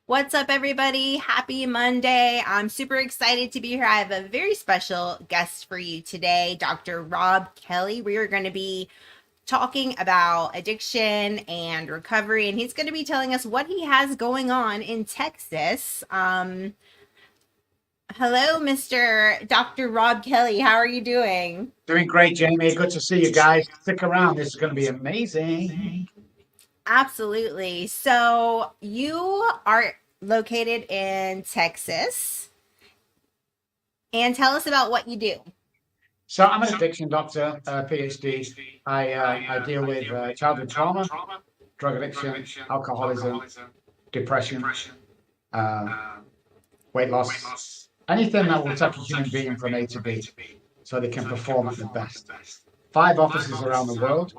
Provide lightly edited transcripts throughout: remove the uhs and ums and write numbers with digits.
What's up, everybody? Happy Monday. I'm super excited to be here. I have a very special guest for you today, Dr. Robb Kelly. We are going to be talking about addiction and recovery, and he's going to be telling us what he has going on in Texas. Hello, Mr. Dr. Robb Kelly. How are you doing? Doing great, Jamie. Good to see you guys. Stick around. This is going to be amazing. Absolutely. So, you are located in Texas, and tell us about what you do. So I'm an addiction doctor, PhD. I deal with childhood trauma, drug addiction, alcoholism, depression, uh, weight loss, anything that will take a human being from A to B so they can perform at the best. 5 offices around the world: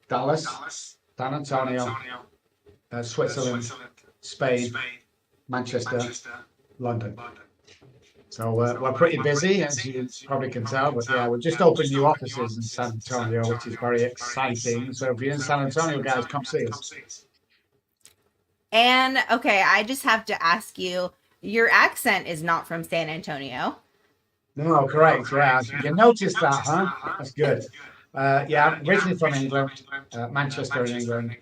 Dallas, San Antonio, Switzerland, Spain, Manchester, London. So we're pretty busy, as you probably can tell. But yeah, we've just opened new offices in San Antonio, which is very exciting. So if you're in San Antonio, guys, come see us. And okay, I just have to ask you, your accent is not from San Antonio. No, correct. Yeah, you noticed that, huh? That's good. Yeah, I'm originally from England, Manchester in England,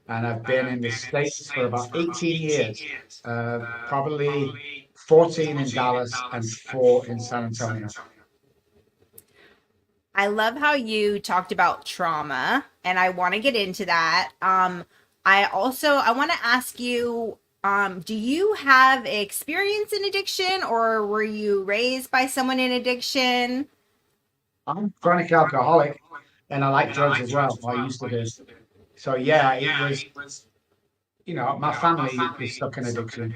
and I've been in the States for about 18 years, probably 14 in Dallas and 4 in San Antonio. I love how you talked about trauma, and I want to get into that. I want to ask you, do you have experience in addiction, or were you raised by someone in addiction? I'm chronic alcoholic, and I like drugs as well. I used to be. So yeah, it was, my family is stuck in addiction.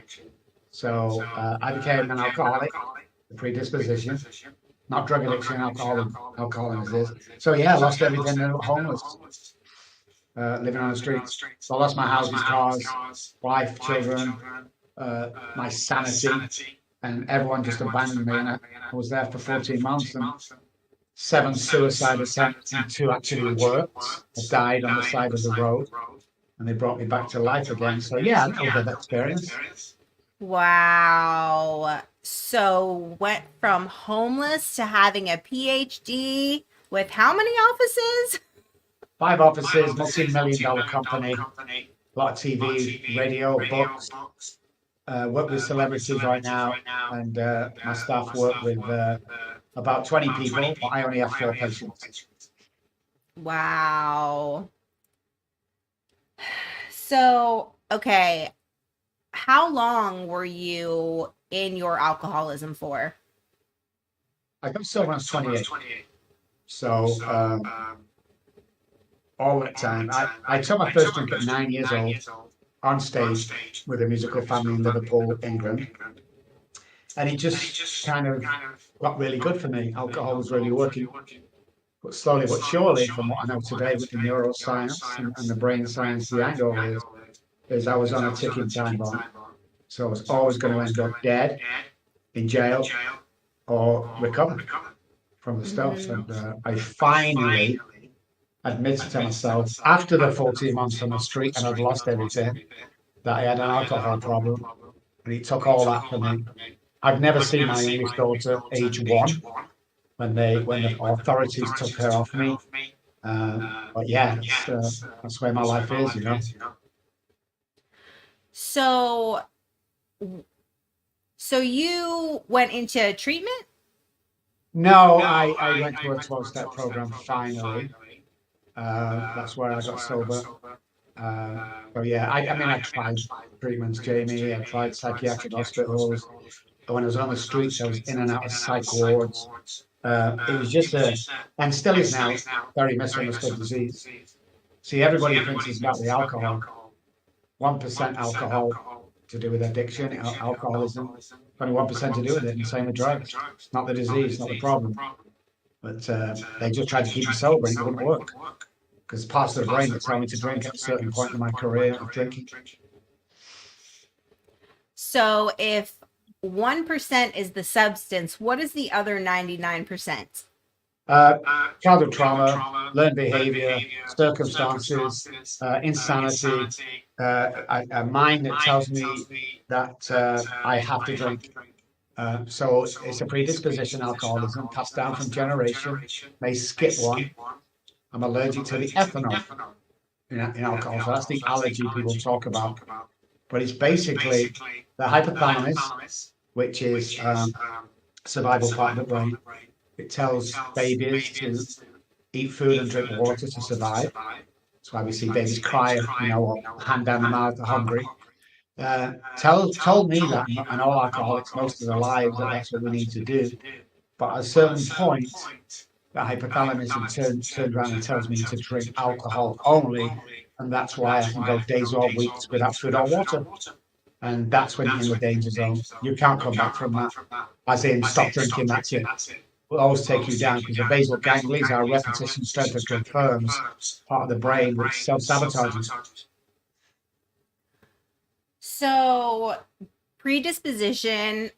So I became an alcoholic, the predisposition, not drug addiction, alcoholism is. So yeah, I lost everything, homeless, living on the streets. So I lost my houses, cars, wife, children, my sanity, and everyone just abandoned me. And I was there for 14 months, and 7 suicide attempts and 2 actually worked. I died on the side of the road, and they brought me back to life again. So yeah, a little bit of experience. Wow. So went from homeless to having a PhD with how many offices? 5 offices, multi-million-dollar company, a lot of TV, radio, books. Work with celebrities right now, and my staff work with about 20 people, but I only have 4 patients. Wow. So, okay, how long were you in your alcoholism for? I got sober when I was 28, so all that time. I took my first drink at 9 years old on stage with a musical family in Liverpool, England, and it just kind of got really good for me. Alcohol was really working. But slowly but surely, from what I know today with the neuroscience and the brain science behind all this, is I was on a ticking time bomb. So I was always going to end up dead, in jail, or recover from the stuff. Mhm. And I finally admitted to myself after the 14 months on the street and I'd lost everything that I had an alcohol problem. And it took all that for me. I've never seen my youngest daughter age 1 when the authorities took her off me. But yeah, that's where my life is. So, so you went into treatment? No, I went through a 12-step program finally. That's where I got sober. But yeah, I mean, I tried treatments, Jamie. I tried psychiatric hospitals. When I was on the streets, I was in and out of psych wards. It was just and still is now, very misunderstood disease. See, everybody thinks it's about the alcohol. 1% alcohol to do with addiction, alcoholism. 21% to do with it, and same with drugs. It's not the disease, not the problem. But they just tried to keep me sober, and it wouldn't work because parts of the brain that tell me to drink at a certain point in my career of drinking. So, if 1% is the substance, what is the other 99%? Uh, Childhood trauma, learned behavior, circumstances, insanity, a mind that tells me that I have to drink. So it's a predisposition, alcoholism, passed down from generation. May skip one. I'm allergic to the ethanol in alcohol. So that's the allergy people talk about. But it's basically the hypothalamus, which is survival part of the brain. It tells babies to eat food and drink water to survive. That's why we see babies cry, or hand down the mouth, they're hungry. Told me that, and all alcoholics most of their lives, that that's what we need to do. But at a certain point, the hypothalamus turns around and tells me to drink alcohol only, and that's why I can go days or weeks without food or water. And that's when you're in the danger zone. You can't come back from that. As in, stop drinking, that's it. Will always take you down because the basal ganglia is our repetition strength that confirms part of the brain which self sabotages. So, predisposition,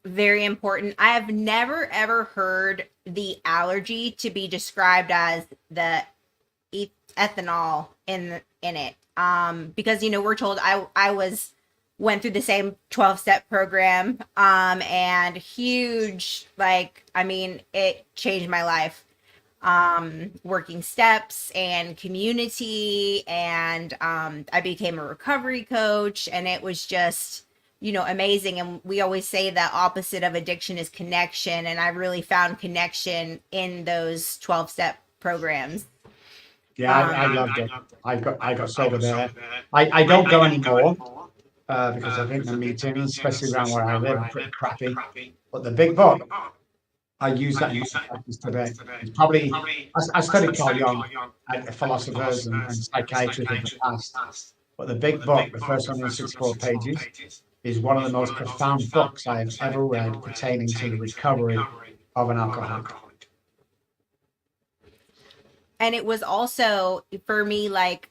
very important. I have never ever heard the allergy to be described as the ethanol in it. Because we're told I was went through the same 12-step program, and huge, like, I mean, it changed my life. Working steps and community, and I became a recovery coach, and it was just amazing. And we always say the opposite of addiction is connection, and I really found connection in those 12-step programs. Yeah, I loved it. I got sober there. I don't go anymore because I think the meetings, especially around where I live, are pretty crappy. But the big book, I use that in my practice today. It's probably, I studied Carl Jung, philosophers and psychiatrists of the past. But the big book, the first 164 pages, is one of the most profound books I have ever read pertaining to the recovery of an alcoholic. And it was also for me like,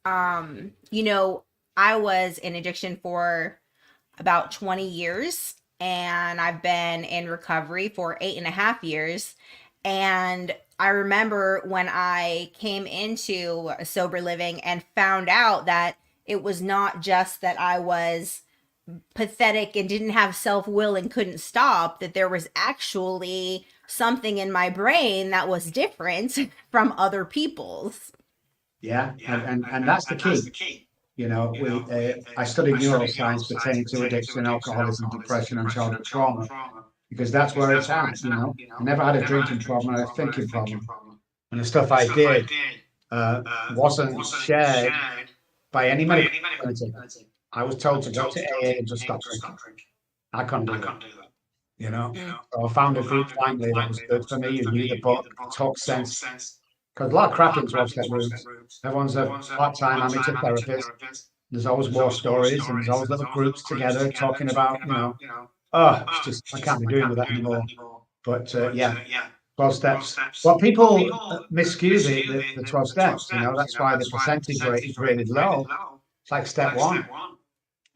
um, you know, I was in addiction for about 20 years, and I've been in recovery for 8.5 years. And I remember when I came into sober living and found out that it was not just that I was pathetic and didn't have self will and couldn't stop, that there was actually something in my brain that was different from other people's. Yeah, and that's the key. We I studied neuroscience pertaining to addiction, alcoholism, depression, and childhood trauma because that's where it's at. I never had a drinking problem, I had a thinking problem, and the stuff I did wasn't shared by any medical community. I was told to go to AA and just stop drinking. I couldn't do that. Mm. So I found a group finally that was good for me, who knew the book, talked sense, because a lot of crap in 12-step rooms. Everyone's a part-time amateur therapist. There's always war stories, and there's always little groups together talking about, oh, it's just, I can't be doing with that anymore. But yeah, 12 steps. Well, people miscue the 12 steps, that's why the percentage rate is really low. It's like step one.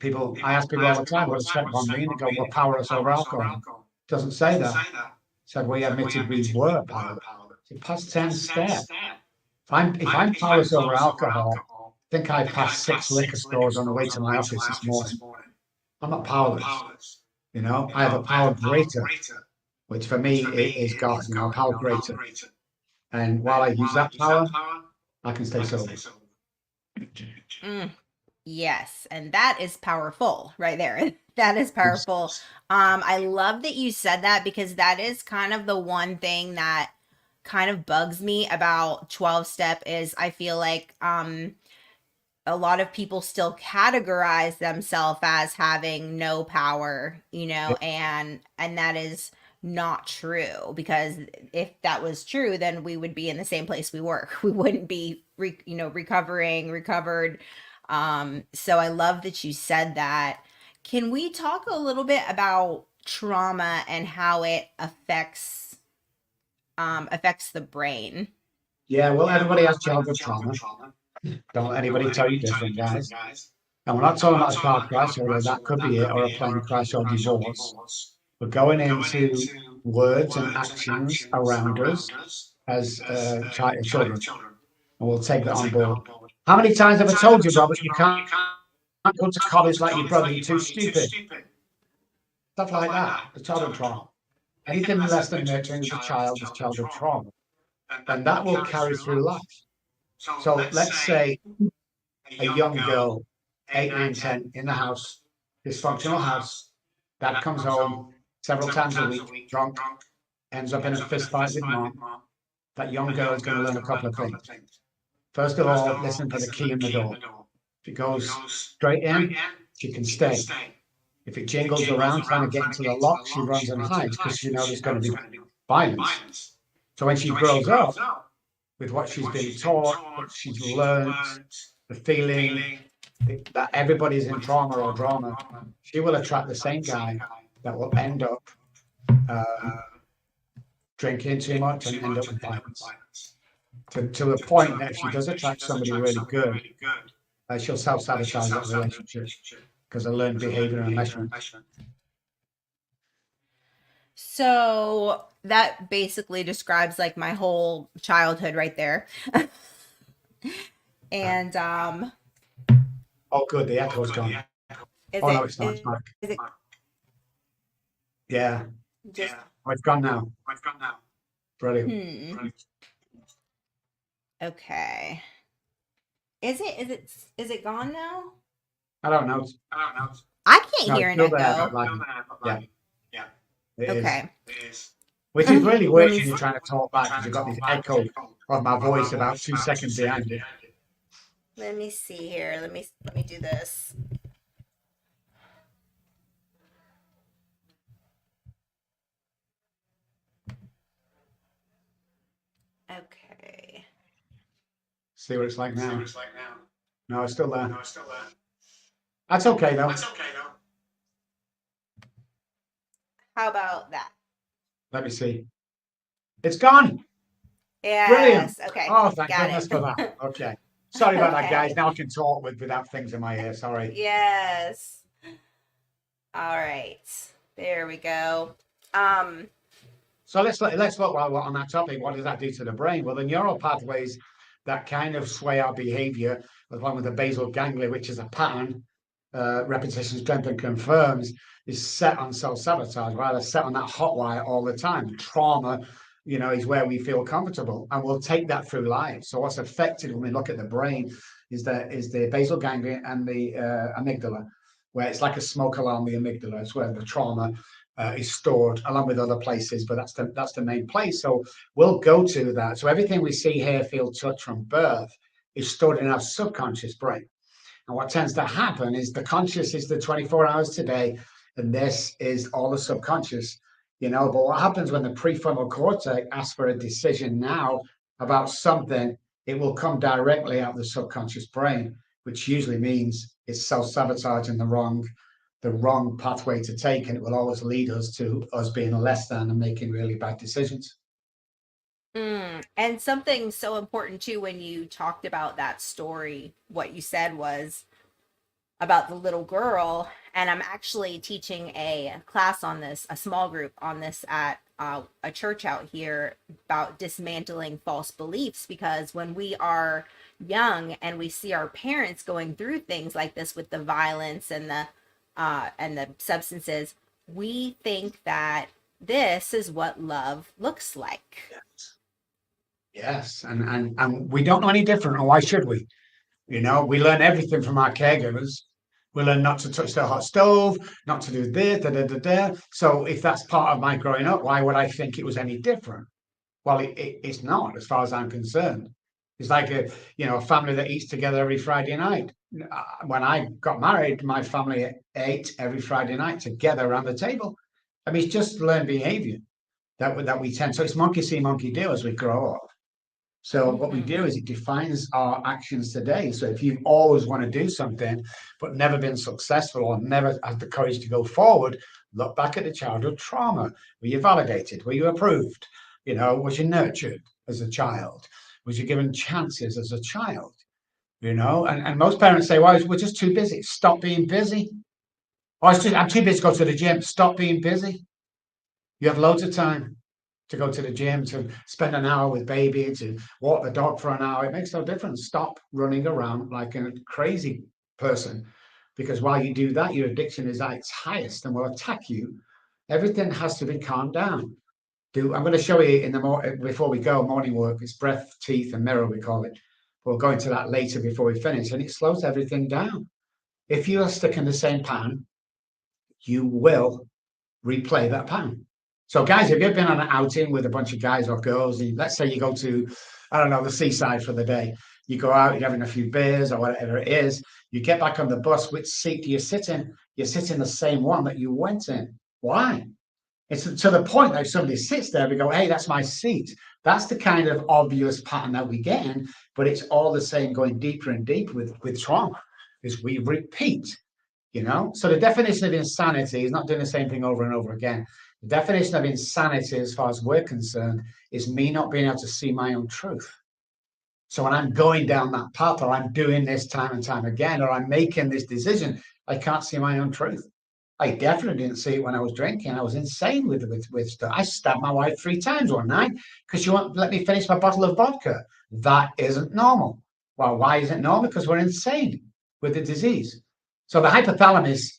I ask people all the time, what does step one mean? They go, we're powerless over alcohol. It doesn't say that. It said, we admitted we were powerless. It's a past tense step. If I'm powerless over alcohol, I think I passed 6 liquor stores on the way to my office this morning. I'm not powerless. I have a power greater, which for me is God, a power greater. And while I use that power, I can stay sober. Mm. Yes, and that is powerful right there. That is powerful. I love that you said that, because that is kind of the one thing that kind of bugs me about 12 step is I feel like a lot of people still categorize themselves as having no power, and that is not true, because if that was true, then we would be in the same place we were. We wouldn't be recovered. So I love that you said that. Can we talk a little bit about trauma and how it affects the brain? Yeah, well, everybody has childhood trauma. Don't let anybody tell you different, guys. And we're not talking about a car crash, although that could be it, or a plane crash or divorce. We're going into words and actions around us as children, and we'll take that on board. How many times have I told you, Robert, you can't go to college like your brother, you're too stupid. Stuff like that, the childhood trauma. Anything less than nurturing as a child is childhood trauma. And that will carry through life. So let's say a young girl, 8, 9, 10, in the house, dysfunctional house, dad comes home several times a week, drunk, ends up in a fist fight with mom. That young girl is going to learn a couple of things. First of all, listen for the key in the door. If it goes straight in, she can stay. If it jingles around trying to get into the lock, she runs and hides because she knows there's going to be violence. So when she grows up with what she's been taught, what she's learned, the feeling that everybody's in trauma or drama, she will attract the same guy that will end up um, drinking too much and end up with violence. To the point that if she does attract somebody really good, she'll self sabotage that relationship because of learned behavior and measurement. So that basically describes like my whole childhood right there. And Oh, good. The echo's gone. is Oh, it no, it's not. It's back. is it Yeah. just Oh, it's gone now. Brilliant. okay? Is it gone now? I don't know. I can't No, hear it's an still there, but echo. lagging. Yeah, it is. Okay. Which is really Let weird me when you're trying to talk back because you've got this echo of my voice about 2 seconds behind it. let me see here. Let me do this. Okay. See what it's like now. No, it's still there. That's okay though. How about that? Let me see. It's gone. Brilliant. Yes. Okay. Oh, thank Got goodness for it. that. Okay. Sorry about that, guys. Okay. Now I can talk without things in my ear. Sorry. Yes. All right. There we go. Um, So let's look while we're on that topic. What does that do to the brain? Well, the neural pathways that kind of sway our behavior, along with the basal ganglia, which is a pattern, repetition, strength, and confirms, is set on self-sabotage, right? They're set on that hot wire all the time. Trauma, is where we feel comfortable, and we'll take that through life. So what's affected when we look at the brain is the basal ganglia and the amygdala, where it's like a smoke alarm. The amygdala is where the trauma is stored, along with other places, but that's the main place. So we'll go to that. So everything we see, hear, feel, touch from birth is stored in our subconscious brain. And what tends to happen is the conscious is the 24 hours today, and this is all the subconscious. But what happens when the prefrontal cortex asks for a decision now about something, it will come directly out of the subconscious brain, which usually means it's self-sabotaging the wrong pathway to take, and it will always lead us to us being less than and making really bad decisions. and something so important too when you talked about that story, what you said was about the little girl, and I'm actually teaching a class on this, a small group on this at a church out here about dismantling false beliefs, because when we are young and we see our parents going through things like this with the violence and the substances, we think that this is what love looks like. Yes, and we don't know any different, or why should we? We learn everything from our caregivers. We learn not to touch the hot stove, not to do this, da da da da. So if that's part of my growing up, why would I think it was any different? Well, it's not, as far as I'm concerned. It's like a family that eats together every Friday night. When I got married, my family ate every Friday night together around the table. I mean, it's just learned behavior that we tend. So it's monkey see, monkey do as we grow up. So what we do Mm-hmm. is it defines our actions today. So if you always want to do something, but never been successful or never had the courage to go forward, look back at the childhood trauma. Were you validated? Were you approved? Was you nurtured as a child? Was you given chances as a child? And most parents say, well, we're just too busy. Stop being busy. Oh, I'm too busy to go to the gym. Stop being busy. You have loads of time. to go to the gym, to spend an hour with baby, to walk the dog for an hour. It makes no difference. Stop running around like a crazy person, because while you do that, your addiction is at its highest and will attack you. Everything has to be calmed down. I'm going to show you in the before we go, morning work. It's breath, teeth, and mirror, we call it. We'll go into that later before we finish, and it slows everything down. If you are stuck in the same pattern, you will replay that pattern. So, guys, have you ever been on an outing with a bunch of guys or girls? And let's say you go to, I don't know, the seaside for the day. You go out, you're having a few beers or whatever it is. You get back on the bus. Which seat do you sit in? You sit in the same one that you went in. Why? It's to the point that if somebody sits there, we go, hey, that's my seat. That's the kind of obvious pattern that we get in, but it's all the same, going deeper and deeper with trauma, is we repeat. So the definition of insanity is not doing the same thing over and over again. The definition of insanity, as far as we're concerned, is me not being able to see my own truth. So when I'm going down that path, or I'm doing this time and time again, or I'm making this decision, I can't see my own truth. I definitely didn't see it when I was drinking. I was insane with stuff. I stabbed my wife 3 times one night because she won't let me finish my bottle of vodka. That isn't normal. Well, why isn't it normal? Because we're insane with the disease. So the hypothalamus,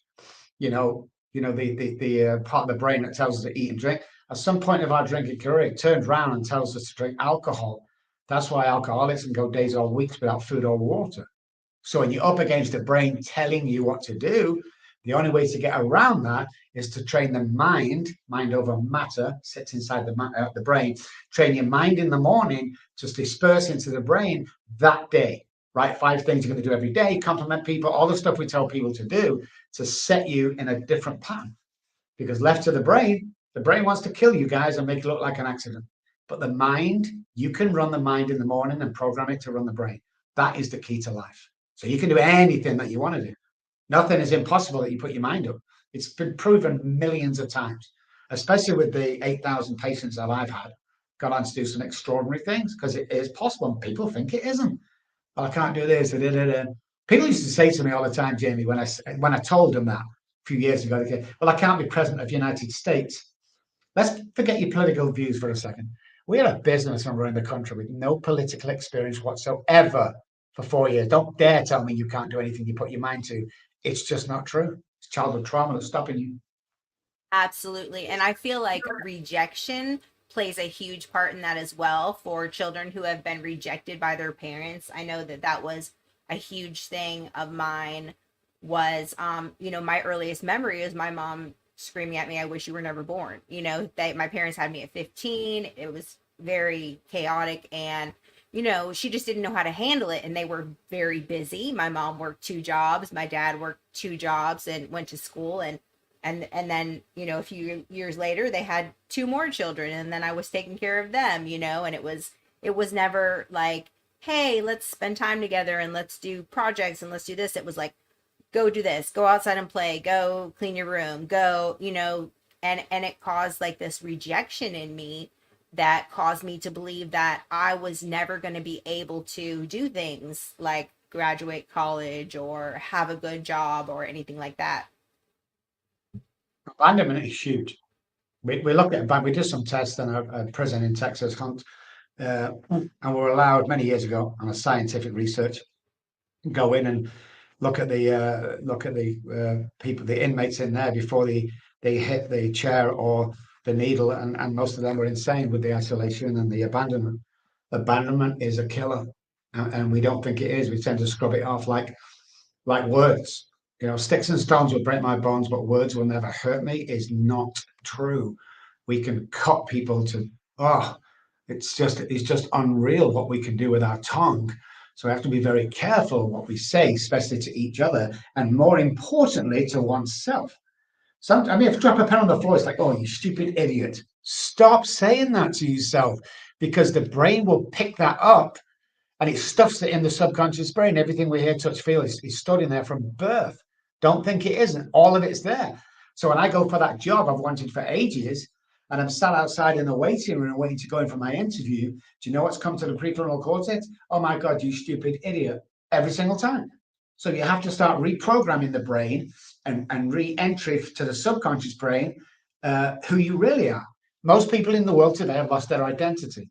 the part of the brain that tells us to eat and drink, at some point of our drinking career, it turns around and tells us to drink alcohol. That's why alcoholics can go days or weeks without food or water. So when you're up against the brain telling you what to do, the only way to get around that is to train the mind over matter, sits inside the brain. Train your mind in the morning to disperse into the brain that day, right? 5 things you're going to do every day, compliment people, all the stuff we tell people to do to set you in a different pattern. Because left to the brain wants to kill you guys and make it look like an accident. But the mind, you can run the mind in the morning and program it to run the brain. That is the key to life. So you can do anything that you want to do. Nothing is impossible that you put your mind up. It's been proven millions of times, especially with the 8,000 patients that I've had. Gone on to do some extraordinary things because it is possible. And people think it isn't. Well, I can't do this. People used to say to me all the time, Jamie, when I told them that a few years ago, they go, well, I can't be president of the United States. Let's forget your political views for a second. We're a business and running the country with no political experience whatsoever for 4 years. Don't dare tell me you can't do anything you put your mind to. It's just not true. It's childhood trauma that's stopping you. Absolutely. And I feel like rejection plays a huge part in that as well for children who have been rejected by their parents. I know that that was a huge thing of mine was my earliest memory is my mom screaming at me, I wish you were never born. They my parents had me at 15. It was very chaotic and she just didn't know how to handle it and they were very busy. My mom worked 2 jobs, my dad worked 2 jobs and went to school and then a few years later they had 2 more children and then I was taking care of them, and it was never like, hey, let's spend time together and let's do projects and let's do this. It was like, go do this, go outside and play, go clean your room, go, and it caused like this rejection in me that caused me to believe that I was never going to be able to do things like graduate college or have a good job or anything like that. Abandonment is huge. We look at, we did some tests in a prison in Texas, Hunt, and we were allowed many years ago on a scientific research go in and look at the people, the inmates in there before they hit the chair or the needle, and most of them were insane with the isolation and the abandonment. Abandonment is a killer, and we don't think it is. We tend to scrub it off like words. Sticks and stones will break my bones, but words will never hurt me is not true. We can cut people to, oh, it's just unreal what we can do with our tongue. So we have to be very careful what we say, especially to each other, and more importantly, to oneself. If you drop a pen on the floor, it's like, oh, you stupid idiot. Stop saying that to yourself, because the brain will pick that up and it stuffs it in the subconscious brain. Everything we hear, touch, feel is stored in there from birth. Don't think it isn't. All of it's there. So when I go for that job I've wanted for ages, and I'm sat outside in the waiting room waiting to go in for my interview, do you know what's come to the prefrontal cortex? Oh my God, you stupid idiot. Every single time. So you have to start reprogramming the brain and re-entry to the subconscious brain, who you really are. Most people in the world today have lost their identity,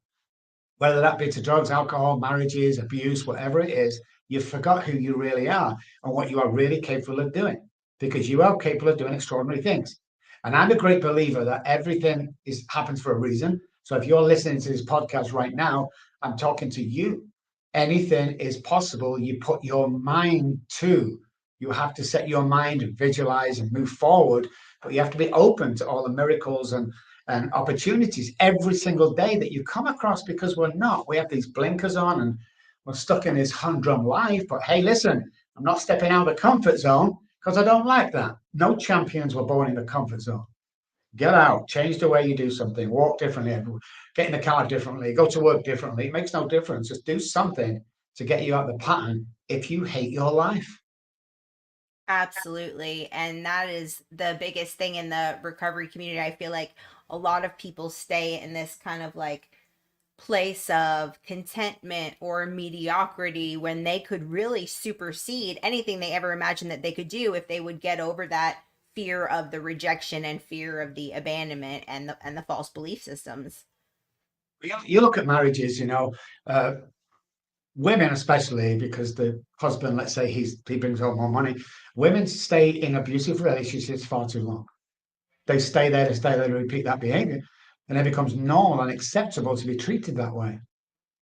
whether that be to drugs, alcohol, marriages, abuse, whatever it is. You forgot who you really are and what you are really capable of doing, because you are capable of doing extraordinary things. And I'm a great believer that everything is happens for a reason. So if you're listening to this podcast right now, I'm talking to you. Anything is possible. You put your mind to. You have to set your mind and visualize and move forward, but you have to be open to all the miracles and opportunities every single day that you come across, because we're not. We have these blinkers on and we're stuck in this humdrum life. But hey, listen, I'm not stepping out of the comfort zone because I don't like that. No champions were born in the comfort zone. Get out, change the way you do something, walk differently, get in the car differently, go to work differently. It makes no difference. Just do something to get you out of the pattern if you hate your life. Absolutely. And that is the biggest thing in the recovery community. I feel like a lot of people stay in this kind of like place of contentment or mediocrity when they could really supersede anything they ever imagined that they could do if they would get over that fear of the rejection and fear of the abandonment and the false belief systems. You look at marriages, uh, women especially, because the husband, let's say he brings home more money. Women stay in abusive relationships far too long. They stay there to repeat that behavior, and it becomes normal and acceptable to be treated that way.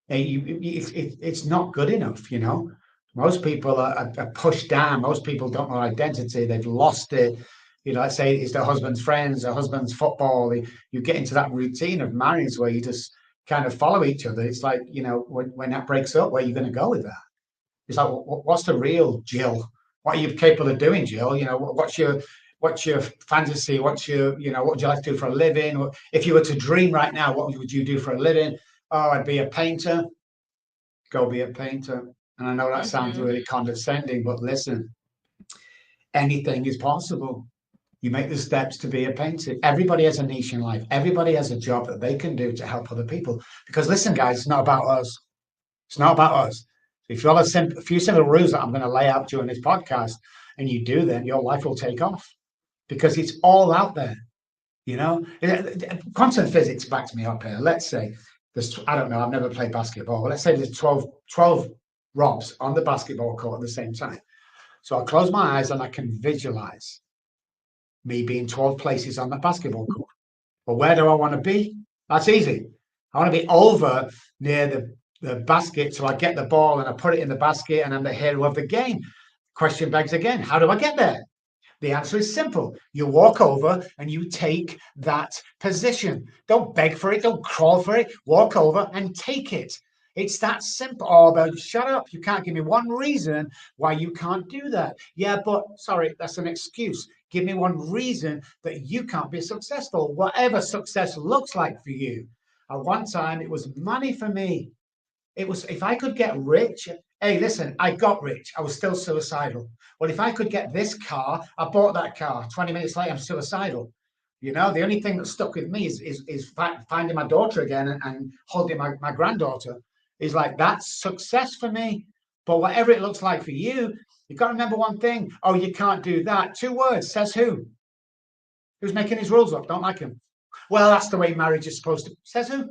It's not good enough. Most people are pushed down. Most people don't know identity. They've lost it. Let's say it's their husband's friends, their husband's football. You get into that routine of marriage where you just kind of follow each other. It's like, when that breaks up, where are you going to go with that? It's like, what's the real Jill? What are you capable of doing, Jill? What's your fantasy? What would you like to do for a living? If you were to dream right now, what would you do for a living? Oh, I'd be a painter. Go be a painter. And I know that sounds Mm-hmm. really condescending, but listen, anything is possible. You make the steps to be a painter. Everybody has a niche in life. Everybody has a job that they can do to help other people. Because listen, guys, it's not about us. It's not about us. If you follow a few simple rules that I'm going to lay out during this podcast, and you do them, your life will take off, because it's all out there. Quantum physics backs me up here. Let's say I don't know, I've never played basketball. Let's say there's 12 Robs on the basketball court at the same time. So I close my eyes and I can visualize me being 12 places on the basketball court. But where do I want to be? That's easy. I want to be over near the basket, so I get the ball and I put it in the basket and I'm the hero of the game. Question begs again, how do I get there? The answer is simple. You walk over and you take that position. Don't beg for it. Don't crawl for it. Walk over and take it. It's that simple. Oh, but shut up. You can't give me one reason why you can't do that. Yeah, but sorry, that's an excuse. Give me one reason that you can't be successful, whatever success looks like for you. At one time, it was money for me. It was, if I could get rich. Hey, listen, I got rich. I was still suicidal. Well, if I could get this car, I bought that car. 20 minutes later, I'm suicidal. The only thing that stuck with me is finding my daughter again and holding my granddaughter. Is like, that's success for me. But whatever it looks like for you, you've got to remember one thing. Oh, you can't do that. 2 words. Says who? Who's making his rules up? Don't like him. Well, that's the way marriage is supposed to. Says who?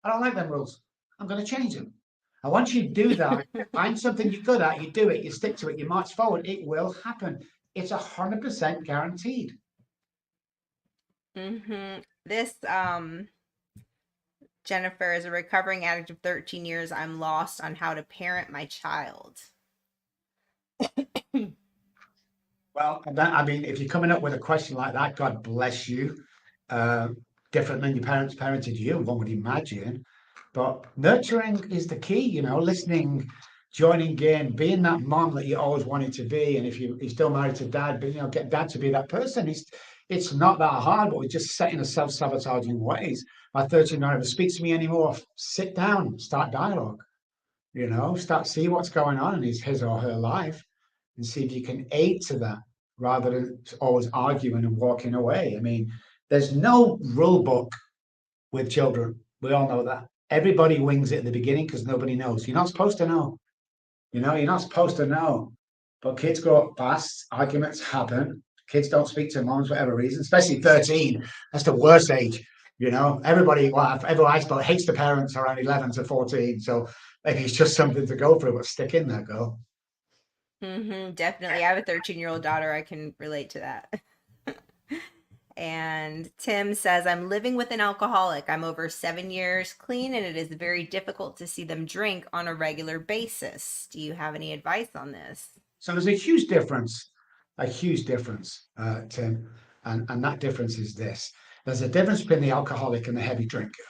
I don't like them rules. I'm going to change them. And once you do that, find something you're good at, you do it, you stick to it, you march forward, it will happen. It's 100% guaranteed. Mm-hmm. This Jennifer is a recovering addict of 13 years. I'm lost on how to parent my child. Well, I mean, if you're coming up with a question like that, God bless you. Uh, Different than your parents parented you, one would imagine. But nurturing is the key, listening, joining in, being that mom that you always wanted to be. And if you're still married to dad, but get dad to be that person. It's not that hard, but we're just set in a self-sabotaging ways. My 13-year-old never speaks to me anymore. Sit down, start dialogue, start see what's going on in his or her life, and see if you can aid to that rather than always arguing and walking away. I mean, there's no rule book with children. We all know that. Everybody wings it at the beginning because nobody knows. You're not supposed to know. You're not supposed to know. But kids grow up fast. Arguments happen. Kids don't speak to moms for whatever reason, especially 13. That's the worst age. Everybody, well, everyone I spoke hates the parents around 11 to 14. So maybe it's just something to go through, but stick in there, girl. Definitely. I have a 13-year-old daughter. I can relate to that. And Tim says, I'm living with an alcoholic. I'm over 7 years clean, and it is very difficult to see them drink on a regular basis. Do you have any advice on this? So there's a huge difference, Tim. And that difference is this. There's a difference between the alcoholic and the heavy drinker.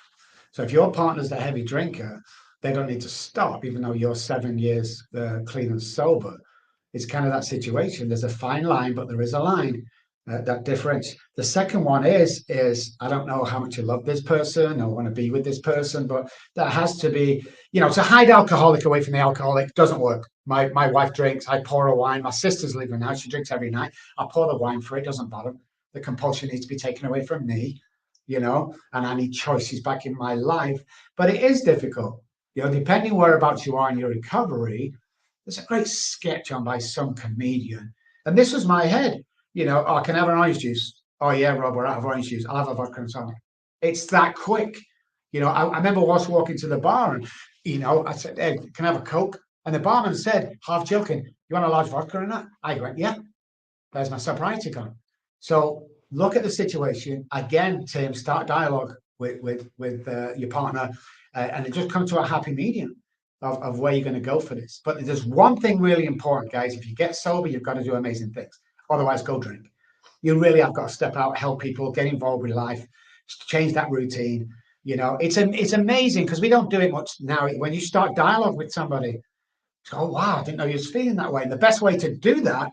So if your partner's a heavy drinker, they don't need to stop, even though you're 7 years clean and sober. It's kind of that situation. There's a fine line, but there is a line. That difference. The second one is I don't know how much you love this person or want to be with this person, but that has to be, to hide alcoholic away from the alcoholic doesn't work. My wife drinks. I pour her wine. My sister's leaving now. She drinks every night. I pour the wine for her. It doesn't bother. The compulsion needs to be taken away from me, and I need choices back in my life. But it is difficult, depending whereabouts you are in your recovery. There's a great sketch on by some comedian, and this was my head. Oh, can I have an orange juice? Oh yeah, Rob, we're out of orange juice. I'll have a vodka and tonic. It's that quick. I remember once walking to the bar and I said, "Hey, can I have a Coke?" And the barman said, half joking, "You want a large vodka in that?" I went, "Yeah." There's my sobriety gone. So look at the situation again, Tim. Start dialogue with your partner, and it just come to a happy medium of where you're going to go for this. But there's one thing really important, guys. If you get sober, you've got to do amazing things. Otherwise, go drink. You really have got to step out, help people, get involved with life, change that routine. It's amazing because we don't do it much now. When you start dialogue with somebody, oh wow, I didn't know you was feeling that way. And the best way to do that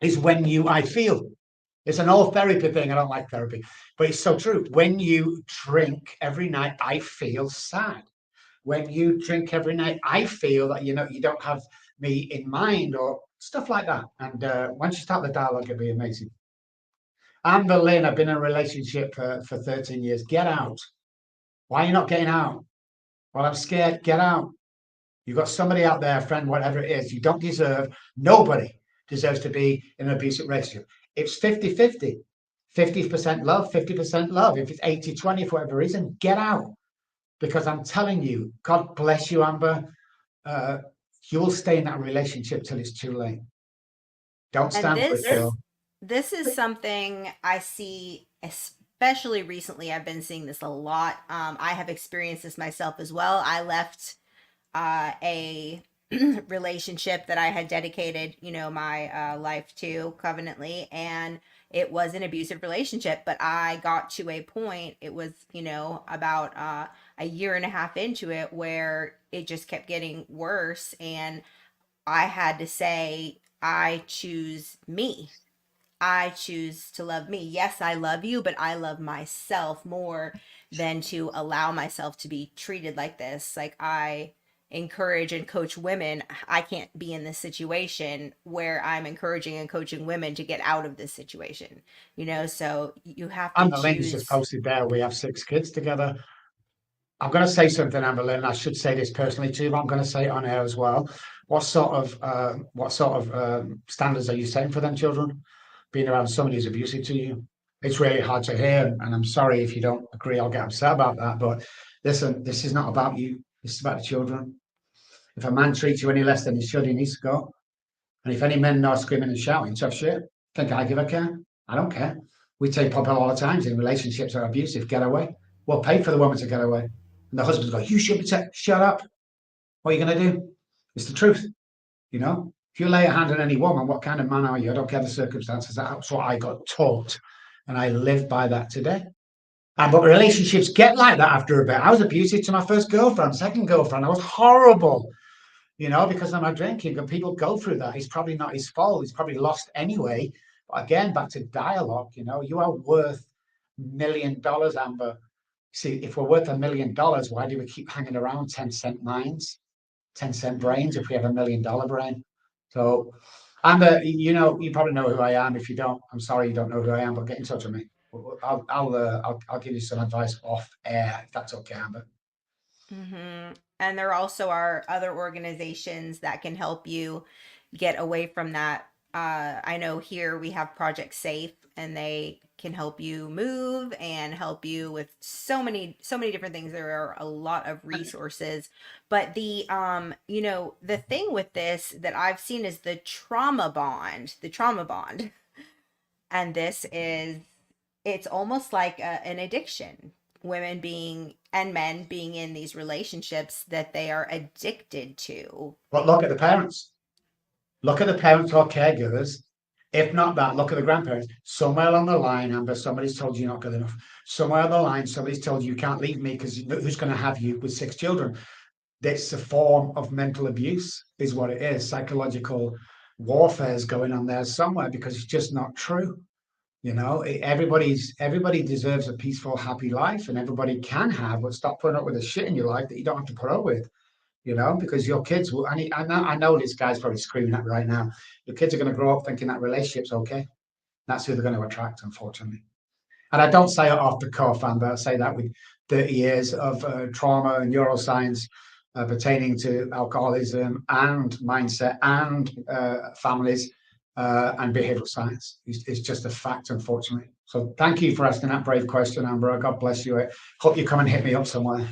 is when I feel. It's an old therapy thing. I don't like therapy, but it's so true. When you drink every night, I feel sad. When you drink every night, I feel that, you don't have me in mind or stuff like that. And once you start the dialogue, it'll be amazing. Amber Lynn, I've been in a relationship for 13 years. Get out. Why are you not getting out? Well, I'm scared. Get out. You've got somebody out there, friend, whatever it is, you don't deserve, nobody deserves to be in an abusive relationship. It's 50-50, 50% love, 50% love. If it's 80-20 for whatever reason, get out. Because I'm telling you, God bless you, Amber. Uh, you'll stay in that relationship till it's too late. Don't And stand for it, girl. this is something I see, especially recently. I've been seeing this a lot. I have experienced this myself as well. I left a relationship that I had dedicated, my life to covenantly, and it was an abusive relationship. But I got to a point, it was, about a year and a half into it, where it just kept getting worse. And I had to say, I choose me. I choose to love me. Yes, I love you, but I love myself more than to allow myself to be treated like this. Like, I encourage and coach women. I can't be in this situation where I'm encouraging and coaching women to get out of this situation, so you have to Amber Lynn's just choose. posted there. We have 6 kids together. I'm going to say something, Amber Lynn. I should say this personally to you, but I'm going to say it on air as well. What sort of standards are you setting for them children? Being around somebody who's abusive to you, it's really hard to hear, and I'm sorry if you don't agree. I'll get upset about that. But listen, this is not about you. This is about the children. If a man treats you any less than he should, he needs to go. And if any men are screaming and shouting tough shit, think I give a care? I don't care. We take pop all the times in relationships that are abusive. Get away. We'll pay for the woman to get away. And the husband's go, you should be shut up. What are you going to do? It's the truth. If you lay a hand on any woman, what kind of man are you? I don't care the circumstances. That's what I got taught. And I live by that today. And but relationships get like that after a bit. I was abusive to my first girlfriend, second girlfriend. I was horrible, because of my drinking. And people go through that. It's probably not his fault. He's probably lost anyway. But again, back to dialogue, you are worth $1 million, Amber. See, if we're worth $1 million, why do we keep hanging around 10-cent minds, 10-cent brains if we have $1 million brain? So, Amber, you probably know who I am. If you don't, I'm sorry you don't know who I am, but get in touch with me. I'll give you some advice off air if that's okay, Amber. And there also are other organizations that can help you get away from that I know here we have Project Safe, and they can help you move and help you with so many different things. There are a lot of resources, but the thing with this that I've seen is the trauma bond, and this is it's almost like an addiction. Women being and men being in these relationships that they are addicted to. But look at the parents. Look at the parents or caregivers. If not that, look at the grandparents. Somewhere along the line, Amber, somebody's told you you're not good enough. Somewhere on the line, somebody's told you you can't leave me because who's going to have you with 6 children? That's a form of mental abuse, is what it is. Psychological warfare is going on there somewhere because it's just not true. Everybody deserves a peaceful, happy life, and everybody can have. But stop putting up with the shit in your life that you don't have to put up with. Because your kids will. I know this guy's probably screaming at me right now. Your kids are going to grow up thinking that relationship's okay. That's who they're going to attract, unfortunately. And I don't say it off the cuff, Amber. I say that with 30 years of trauma and neuroscience pertaining to alcoholism and mindset and families and behavioral science. It's just a fact, unfortunately. So thank you for asking that brave question, Amber. God bless you. I hope you come and hit me up somewhere.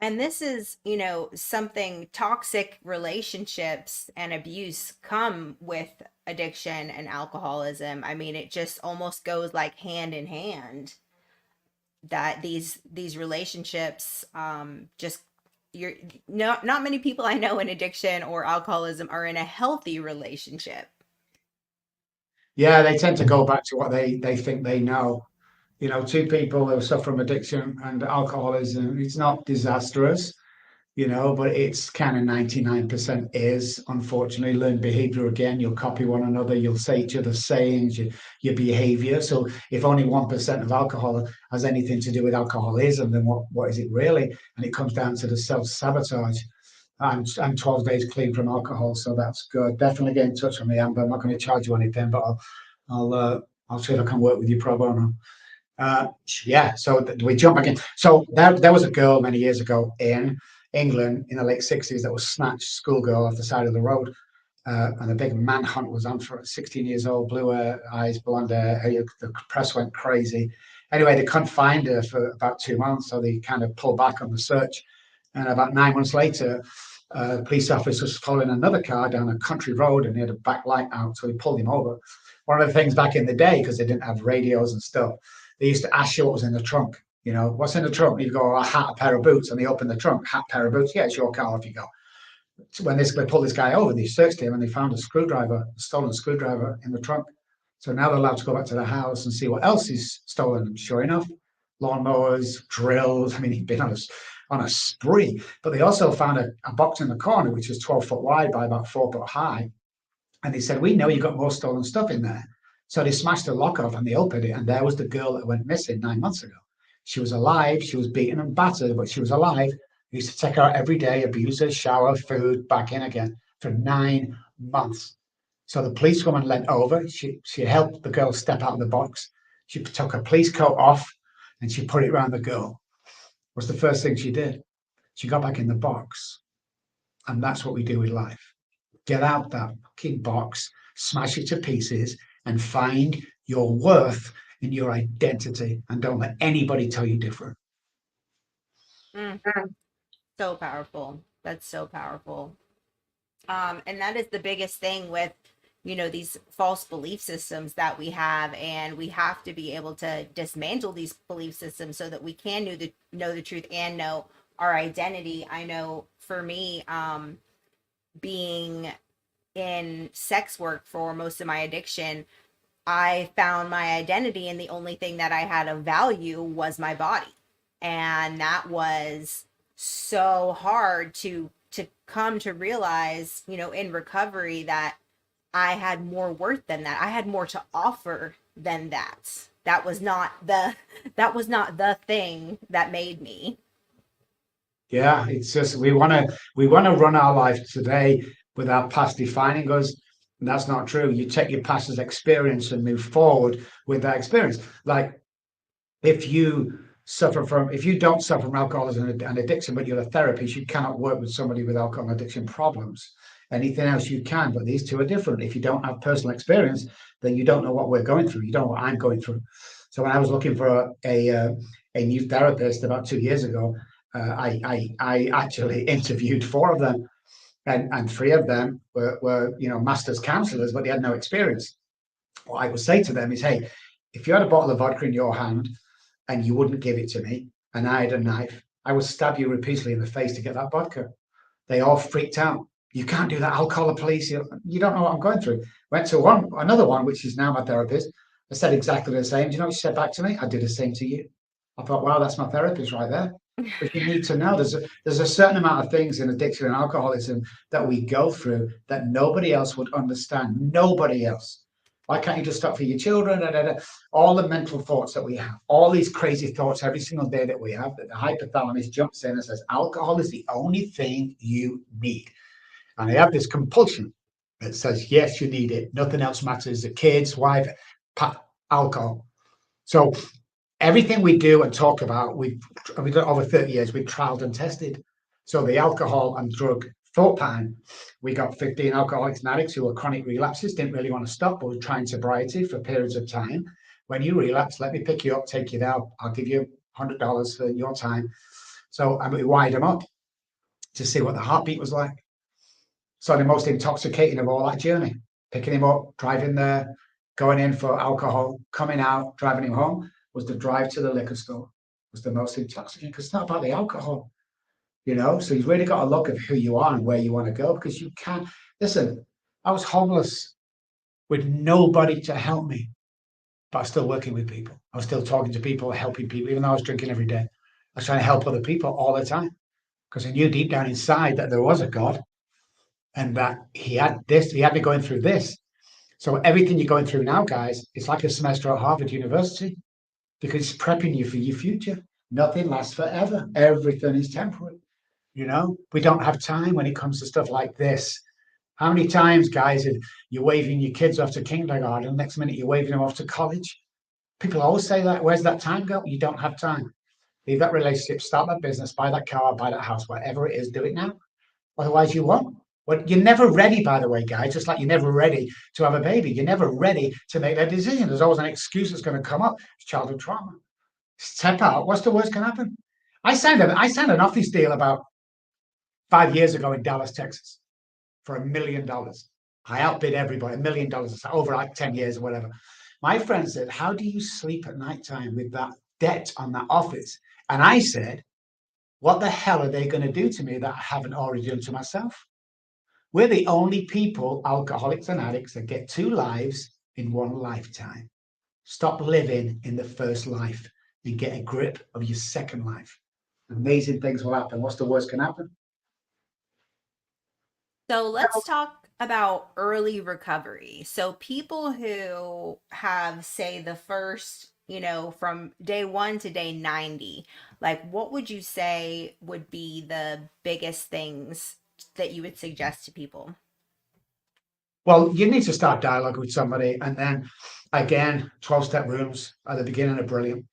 And this is, something toxic relationships and abuse come with addiction and alcoholism. I mean, it just almost goes like hand in hand that these relationships just you're not many people I know in addiction or alcoholism are in a healthy relationship. Yeah, they tend to go back to what they think they know. Two people who suffer from addiction and alcoholism, it's not disastrous, but it's kind of 99% is, unfortunately, learned behavior again. You'll copy one another, you'll say each other's sayings, your behavior. So if only 1% of alcohol has anything to do with alcoholism, then what is it really? And it comes down to the self-sabotage. I'm 12 days clean from alcohol, so that's good. Definitely get in touch with me, Amber. I'm not going to charge you anything, but I'll, uh, I'll see if I can work with you pro bono. Uh, yeah, so we jump again. So there was a girl many years ago in England in the late 60s that was snatched, schoolgirl, off the side of the road. And a big manhunt was on for her. 16 years old, blue hair, eyes, blonde hair. The press went crazy. Anyway, they couldn't find her for about 2 months, so they kind of pulled back on the search. And about 9 months later, a police officer was following another car down a country road and he had a back light out, so he pulled him over. One of the things back in the day, because they didn't have radios and stuff, they used to ask you what was in the trunk. What's in the trunk? And you'd go, a hat, a pair of boots. And they open the trunk, hat, pair of boots. Yeah, it's your car, off you go. So when they pulled this guy over, they searched him and they found a stolen screwdriver in the trunk. So now they're allowed to go back to the house and see what else he's stolen. And sure enough, lawnmowers, drills. I mean, he'd been on a spree. But they also found a box in the corner, which was 12 foot wide by about 4 foot high. And they said, we know you got more stolen stuff in there. So they smashed the lock off and they opened it. And there was the girl that went missing 9 months ago. She was alive. She was beaten and battered, but she was alive. We used to take her out every day, abuse her, shower, food, back in again for 9 months. So the policewoman leant over. She helped the girl step out of the box. She took her police coat off and she put it around the girl. What's the first thing she did? She got back in the box. And that's what we do with life. Get out that fucking box, smash it to pieces, and find your worth in your identity. And don't let anybody tell you different. Mm, so powerful. That's so powerful. And that is the biggest thing with, these false belief systems that we have, and we have to be able to dismantle these belief systems so that we can know the truth and know our identity. I know for me, being in sex work for most of my addiction, I found my identity, and the only thing that I had of value was my body. And that was so hard to come to realize, in recovery, that I had more worth than that. I had more to offer than that. That was not the thing that made me. Yeah, it's just we want to run our life today with our past defining us. And that's not true. You take your past as experience and move forward with that experience. Like if you don't suffer from alcoholism and addiction, but you're a therapist, you cannot work with somebody with alcohol and addiction problems. anything else you can. But these two are different. If you don't have personal experience, then you don't know what we're going through. You don't know what I'm going through. So when I was looking for a new therapist about 2 years ago, I actually interviewed four of them, and three of them were masters counselors, but they had no experience. What I would say to them is, hey, if you had a bottle of vodka in your hand and you wouldn't give it to me, and I had a knife, I would stab you repeatedly in the face to get that vodka. They all freaked out. You can't do that. I'll call the police. You don't know what I'm going through. Went to another one, which is now my therapist. I said exactly the same. Do you know what she said back to me? I did the same to you. I thought, wow, that's my therapist right there. But you need to know there's a certain amount of things in addiction and alcoholism that we go through that nobody else would understand. Nobody else. Why can't you just stop for your children? Da, da, da. All the mental thoughts that we have, all these crazy thoughts every single day that we have, that the hypothalamus jumps in and says, alcohol is the only thing you need. And they have this compulsion that says, yes, you need it. Nothing else matters. The kids, wife, alcohol. So everything we do and talk about, we've done over 30 years, we've trialed and tested. So the alcohol and drug thought pattern, we got 15 alcoholics and addicts who were chronic relapses, didn't really want to stop, but were trying sobriety for periods of time. When you relapse, let me pick you up, take you there. I'll give you $100 for your time. So we wired them up to see what the heartbeat was like. So the most intoxicating of all that journey, picking him up, driving there, going in for alcohol, coming out, driving him home, was the drive to the liquor store. Was the most intoxicating because it's not about the alcohol. So you've really got to look at who you are and where you want to go, because you can't listen. I was homeless with nobody to help me, but I was still working with people. I was still talking to people, helping people, even though I was drinking every day. I was trying to help other people all the time because I knew deep down inside that there was a God and that he had me going through this. So everything you're going through now, guys, it's like a semester at Harvard University because it's prepping you for your future. Nothing lasts forever. Everything is temporary. We don't have time when it comes to stuff like this. How many times, guys, you're waving your kids off to kindergarten, next minute you're waving them off to college? People always say that. Where's that time go? You don't have time. Leave that relationship, start that business, buy that car, buy that house, whatever it is, do it now. Otherwise, you won't. Well, you're never ready, by the way, guys, just like you're never ready to have a baby. You're never ready to make that decision. There's always an excuse that's going to come up. It's childhood trauma. Step out. What's the worst can happen? I signed an office deal about 5 years ago in Dallas, Texas, for $1 million. I outbid everybody, $1 million, over like 10 years or whatever. My friend said, how do you sleep at nighttime with that debt on that office? And I said, what the hell are they going to do to me that I haven't already done to myself? We're the only people, alcoholics and addicts, that get two lives in one lifetime. Stop living in the first life and get a grip of your second life. Amazing things will happen. What's the worst can happen? So let's talk about early recovery. So people who have, say, the first, from day one to day 90, like what would you say would be the biggest things that you would suggest to people? Well, you need to start dialogue with somebody. And then again, 12-step rooms at the beginning are brilliant.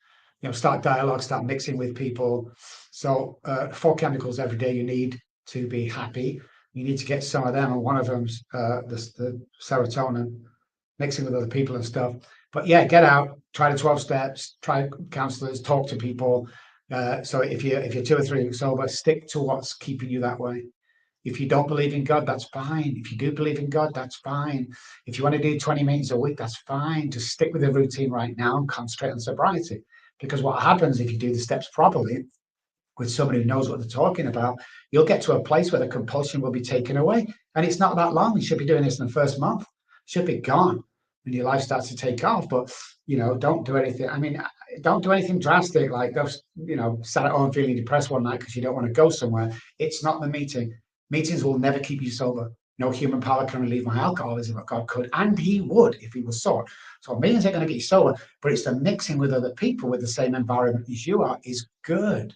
Start dialogue, start mixing with people. So four chemicals every day you need to be happy. You need to get some of them. And one of them's the serotonin, mixing with other people and stuff. But yeah, get out, try the 12 steps, try counselors, talk to people. So if you're 2 or 3 weeks sober, stick to what's keeping you that way. If you don't believe in God, that's fine. If you do believe in God, that's fine. If you want to do 20 meetings a week, that's fine. Just stick with the routine right now and concentrate on sobriety. Because what happens if you do the steps properly with somebody who knows what they're talking about, you'll get to a place where the compulsion will be taken away. And it's not that long. You should be doing this in the first month. It should be gone when your life starts to take off. But, don't do anything. I mean, don't do anything drastic like just, sat at home feeling depressed one night because you don't want to go somewhere. It's not the meeting. Meetings will never keep you sober. No human power can relieve my alcoholism, but God could, and he would if he was sought. So meetings ain't going to get you sober, but it's the mixing with other people with the same environment as you are is good.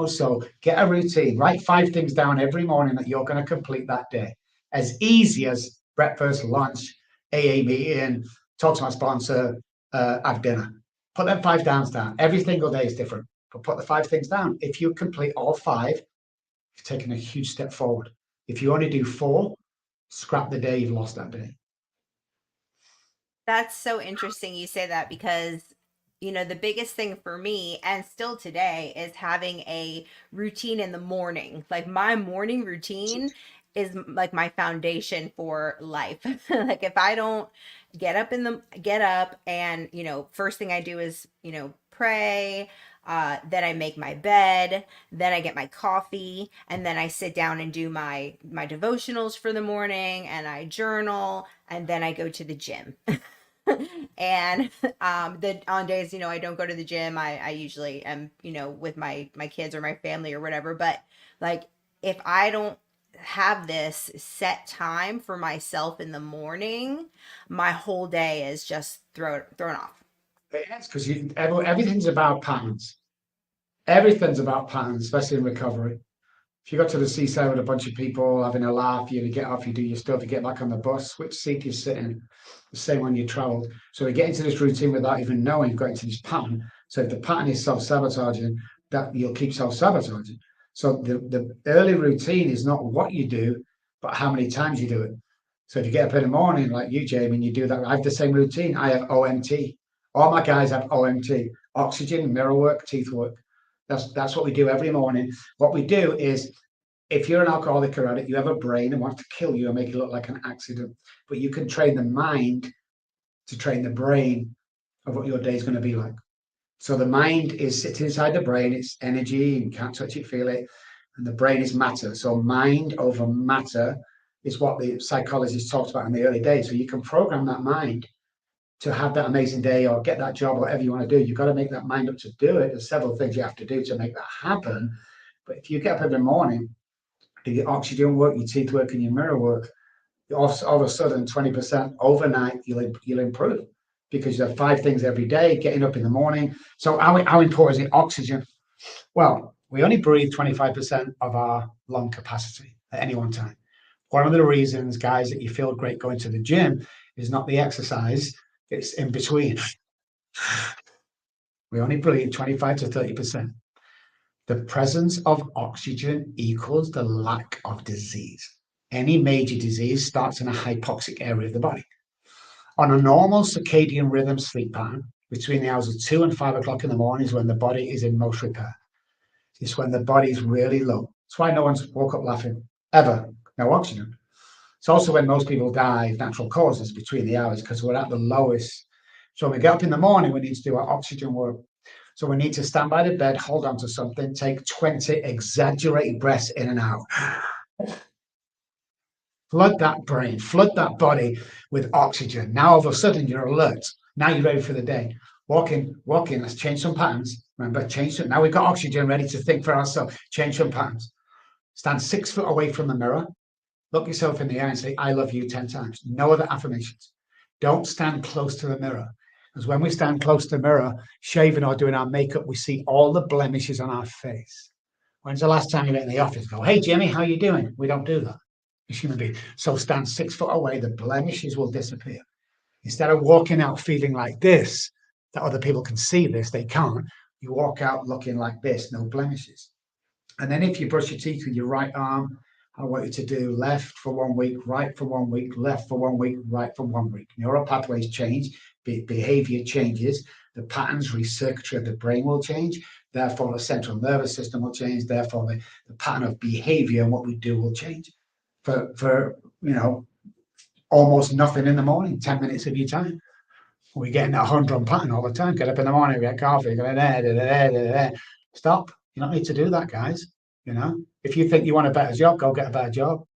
So get a routine, write 5 things down every morning that you're going to complete that day. As easy as breakfast, lunch, AA meeting, talk to my sponsor, have dinner. Put them 5 down. Every single day is different, but put the 5 things down. If you complete all 5, you've taken a huge step forward. If you only do 4, scrap the day you've lost that day. That's so interesting you say that because, the biggest thing for me and still today is having a routine in the morning. Like my morning routine is like my foundation for life. Like if I don't get up and, first thing I do is, pray, then I make my bed, then I get my coffee, and then I sit down and do my devotionals for the morning and I journal and then I go to the gym. And the on days I don't go to the gym, I usually am with my kids or my family or whatever. But like if I don't have this set time for myself in the morning, my whole day is just thrown off. It's because everything's about patterns. Everything's about patterns, especially in recovery. If you go to the seaside with a bunch of people having a laugh, you get off, you do your stuff, you get back on the bus, which seat do you sit in? The same one you traveled. So we get into this routine without even knowing you've got into this pattern. So if the pattern is self-sabotaging, that you'll keep self-sabotaging. So the early routine is not what you do, but how many times you do it. So if you get up in the morning like you, Jamie, and you do that, I have the same routine. I have OMT. All my guys have OMT, oxygen, mirror work, teeth work. That's what we do every morning. What we do is if you're an alcoholic or addict, you have a brain that wants to kill you and make it look like an accident. But you can train the mind to train the brain of what your day is going to be like. So the mind is sitting inside the brain, it's energy, and you can't touch it, feel it. And the brain is matter. So mind over matter is what the psychologists talked about in the early days. So you can program that mind to have that amazing day or get that job, whatever you want to do. You've got to make that mind up to do it. There's several things you have to do to make that happen. But if you get up every morning, do your oxygen work, your teeth work, and your mirror work, all of a sudden 20% overnight, you'll improve because you have five things every day, getting up in the morning. So how important is it oxygen? Well, we only breathe 25% of our lung capacity at any one time. One of the reasons, guys, that you feel great going to the gym is not the exercise, it's in between. We only breathe 25 to 30%. The presence of oxygen equals the lack of disease. Any major disease starts in a hypoxic area of the body. On a normal circadian rhythm sleep pattern, between the hours of 2 and 5 o'clock in the morning is when the body is in most repair. It's when the body is really low. That's why no one's woke up laughing, ever. No oxygen. It's also when most people die of natural causes between the hours because we're at the lowest. So when we get up in the morning, we need to do our oxygen work. So we need to stand by the bed, hold on to something, take 20 exaggerated breaths in and out. Flood that brain, flood that body with oxygen. Now all of a sudden you're alert. Now you're ready for the day. Walk in, let's change some patterns. Remember, change some. Now we've got oxygen ready to think for ourselves. Change some patterns. Stand 6 foot away from the mirror. Look yourself in the eye and say, I love you 10 times. No other affirmations. Don't stand close to the mirror. Because when we stand close to the mirror, shaving or doing our makeup, we see all the blemishes on our face. When's the last time you went in the office? Go, hey, Jimmy, how you doing? We don't do that. It's human being. So stand 6 foot away, the blemishes will disappear. Instead of walking out feeling like this, that other people can see this, they can't. You walk out looking like this, no blemishes. And then if you brush your teeth with your right arm, I want you to do left for 1 week, right for 1 week, left for 1 week, right for 1 week. Neural pathways change, behavior changes, the patterns, recircuitry of the brain will change. Therefore, the central nervous system will change. Therefore, the pattern of behavior and what we do will change. For almost nothing in the morning, 10 minutes of your time. We're getting that humdrum pattern all the time. Get up in the morning, we get coffee, go there, there, there, there, there. Stop. You don't need to do that, guys. If you think you want a better job, go get a better job.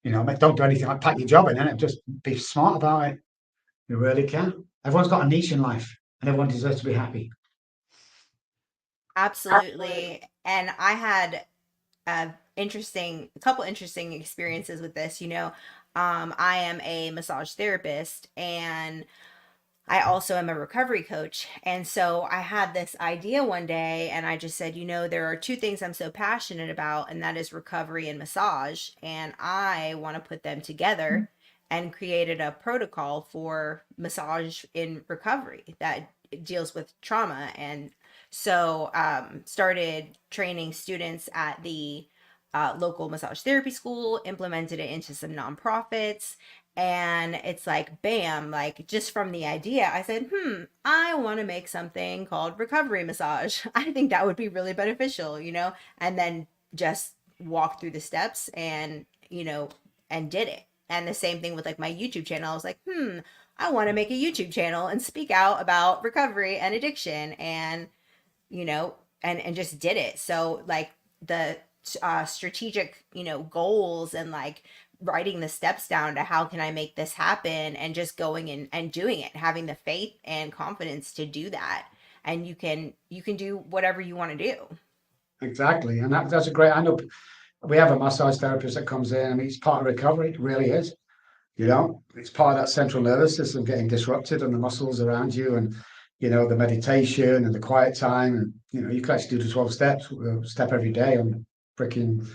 Don't do anything like pack your job in it. Just be smart about it. You really can. Everyone's got a niche in life, and everyone deserves to be happy. Absolutely. And I had a couple interesting experiences with this. I am a massage therapist and I also am a recovery coach. And so I had this idea one day and I just said, there are two things I'm so passionate about, and that is recovery and massage. And I want to put them together and created a protocol for massage in recovery that deals with trauma. And so started training students at the local massage therapy school, implemented it into some nonprofits. And it's like, bam, like just from the idea, I said, I want to make something called recovery massage. I think that would be really beneficial, and then just walk through the steps and did it. And the same thing with like my YouTube channel. I was like, I want to make a YouTube channel and speak out about recovery and addiction. You know, and just did it. So like the strategic, goals and like writing the steps down to how can I make this happen and just going in and doing it, having the faith and confidence to do that. And you can do whatever you want to do. Exactly. And that's a great, I know we have a massage therapist that comes in. I mean, it's part of recovery. It really is. It's part of that central nervous system getting disrupted and the muscles around you and, the meditation and the quiet time. And, you can actually do the 12 steps, step every day on freaking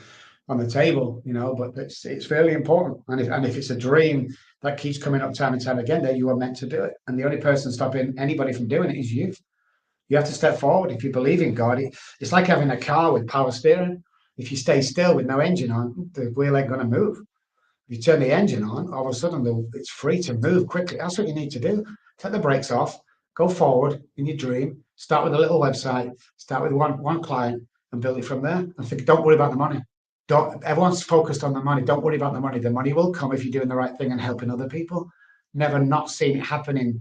on the table, but it's really important. And if it's a dream that keeps coming up time and time again, then you are meant to do it. And the only person stopping anybody from doing it is you. You have to step forward. If you believe in God, it's like having a car with power steering. If you stay still with no engine on, the wheel ain't going to move. If you turn the engine on, all of a sudden it's free to move quickly. That's what you need to do. Take the brakes off, go forward in your dream, start with a little website, start with one client and build it from there. And think, don't worry about the money. Don't Everyone's focused on the money. Don't worry about the money. The money will come if you're doing the right thing and helping other people. Never not seen it happen in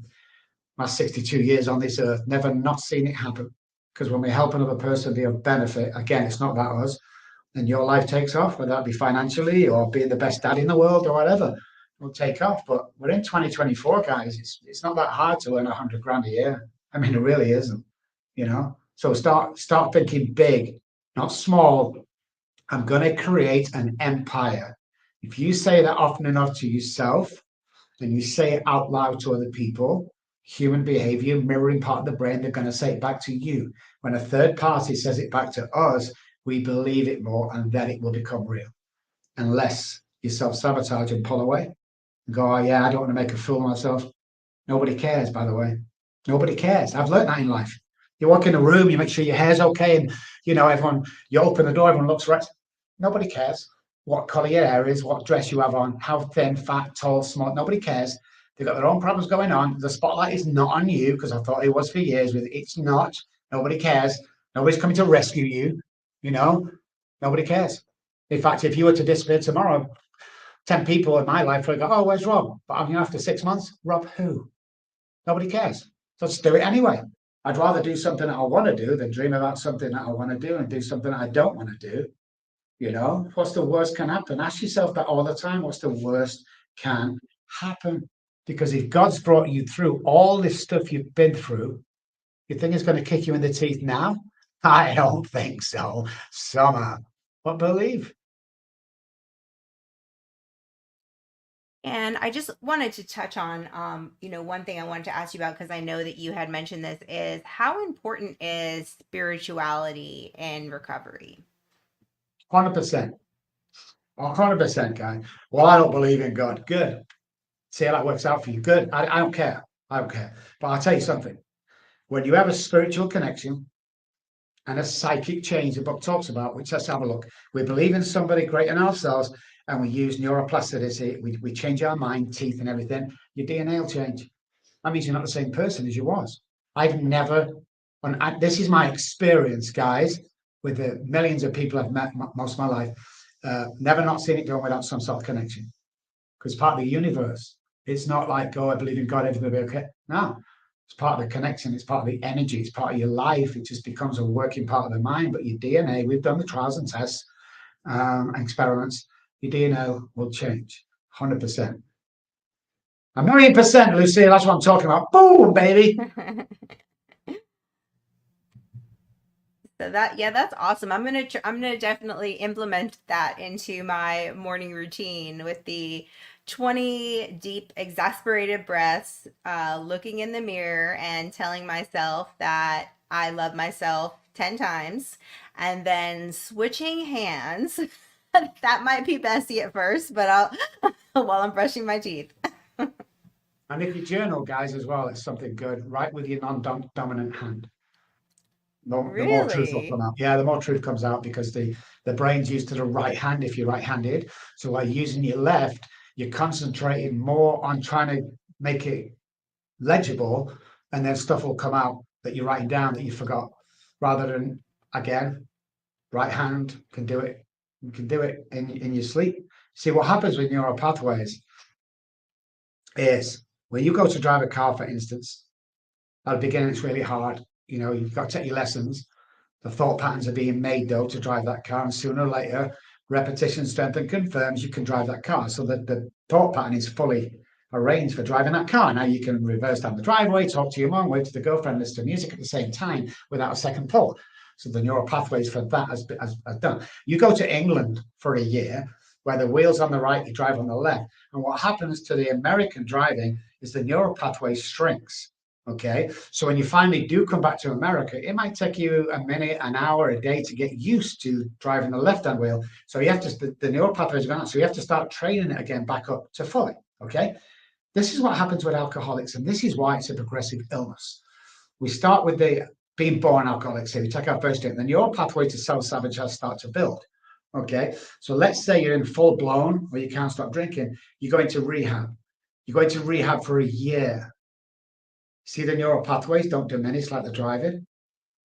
my 62 years on this earth, never not seen it happen. Because when we help another person be of benefit, again, it's not about us, and your life takes off, whether that be financially or being the best dad in the world or whatever, will take off. But we're in 2024, guys. It's not that hard to earn 100 grand a year. I mean, it really isn't. So start thinking big, not small. I'm going to create an empire. If you say that often enough to yourself, and you say it out loud to other people, human behavior, mirroring part of the brain, they're going to say it back to you. When a third party says it back to us, we believe it more and then it will become real. Unless you self sabotage and pull away and go, oh, yeah, I don't want to make a fool of myself. Nobody cares, by the way. Nobody cares. I've learned that in life. You walk in a room, you make sure your hair's okay, and everyone. You open the door, everyone looks right. Nobody cares what colour your hair is, what dress you have on, how thin, fat, tall, small. Nobody cares. They've got their own problems going on. The spotlight is not on you because I thought it was for years. With it's not. Nobody cares. Nobody's coming to rescue you. You know, nobody cares. In fact, if you were to disappear tomorrow, 10 people in my life would go, oh, where's Rob? But after 6 months, Rob who? Nobody cares. So let's do it anyway. I'd rather do something that I want to do than dream about something that I want to do and do something that I don't want to do. What's the worst can happen? Ask yourself that all the time. What's the worst can happen? Because if God's brought you through all this stuff you've been through, you think it's going to kick you in the teeth now? I don't think so. Somehow. But believe. And I just wanted to touch on, one thing I wanted to ask you about because I know that you had mentioned this is how important is spirituality in recovery? 100%. 100%, guy. Well, I don't believe in God. Good. See how that works out for you. Good. I don't care. I don't care. But I'll tell you something. When you have a spiritual connection and a psychic change, the book talks about, which let's have a look. We believe in somebody greater than ourselves and we use neuroplasticity. We change our mind, teeth, and everything. Your DNA will change. That means you're not the same person as you was. I've never, this is my experience, guys, with the millions of people I've met most of my life, never not seen it done without some sort of connection. Because part of the universe. It's not like, oh, I believe in God, everything will be okay. No, it's part of the connection. It's part of the energy. It's part of your life. It just becomes a working part of the mind. But your DNA, we've done the trials and tests, experiments. Your DNA will change 100%. A million percent, Lucy. That's what I'm talking about. Boom, baby. So that's awesome. I'm gonna definitely implement that into my morning routine with the 20 deep exasperated breaths, looking in the mirror and telling myself that I love myself 10 times, and then switching hands. That might be messy at first, but I'll while I'm brushing my teeth. And if you journal, guys, as well, it's something good. Write with your non-dominant hand. The more truth will come Really? out. Yeah, the more truth comes out because the brain's used to the right hand if you're right-handed. So while using your left, you're concentrating more on trying to make it legible, and then stuff will come out that you're writing down that you forgot, rather than again, right hand can do it. You can do it in your sleep. See what happens with neural pathways is when you go to drive a car, for instance, at the beginning it's really hard. You know, you've got to take your lessons. The thought patterns are being made though to drive that car, and sooner or later, repetition, strength, and confirms you can drive that car. So that the thought pattern is fully arranged for driving that car. Now you can reverse down the driveway, talk to your mom, wave to the girlfriend, listen to music at the same time without a second thought. So the neural pathways for that has done. You go to England for a year, where the wheel's on the right, you drive on the left, and what happens to the American driving is the neural pathway shrinks. Okay, so when you finally do come back to America, it might take you a minute, an hour, a day to get used to driving the left-hand wheel. So you have to the neural pathways are gone. So you have to start training it again back up to fully. Okay, this is what happens with alcoholics, and this is why it's a progressive illness. We start with the being born alcoholics. So we take our first drink, then your pathway to self-sabotage start to build. Okay, so let's say you're in full blown or you can't stop drinking. You go into rehab. You go into rehab for a year. See, the neural pathways don't diminish like the driving.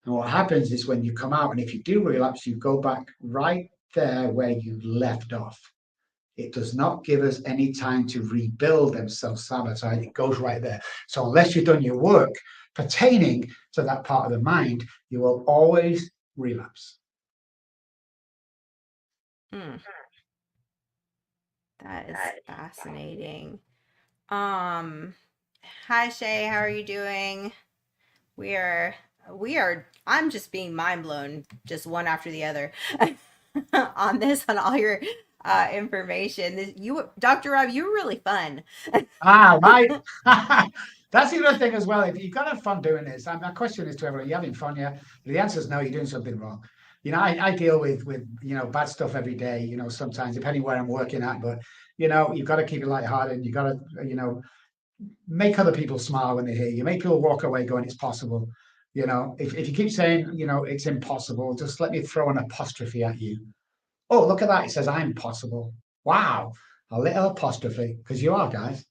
And what happens is when you come out, and if you do relapse, you go back right there where you left off. It does not give us any time to rebuild and self-sabotage. It goes right there. So unless you've done your work pertaining to that part of the mind, you will always relapse. Hmm, that is fascinating. Um, Hi Shay, how are you doing? We are I'm just being mind blown, just one after the other, on on all your information. You, Dr. Rob, you were really fun. Ah, right. That's the other thing as well. If you've got to have fun doing this, my question is to everyone: you having fun? Yeah. The answer is no. You're doing something wrong. You know, I deal with bad stuff every day. You know, sometimes depending where I'm working at, but you've got to keep it lighthearted. And you've got to make other people smile when they hear you. Make people walk away going, "It's possible." If you keep saying it's impossible, just let me throw an apostrophe at you. Oh, look at that! It says I'm possible. Wow, a little apostrophe because you are, guys.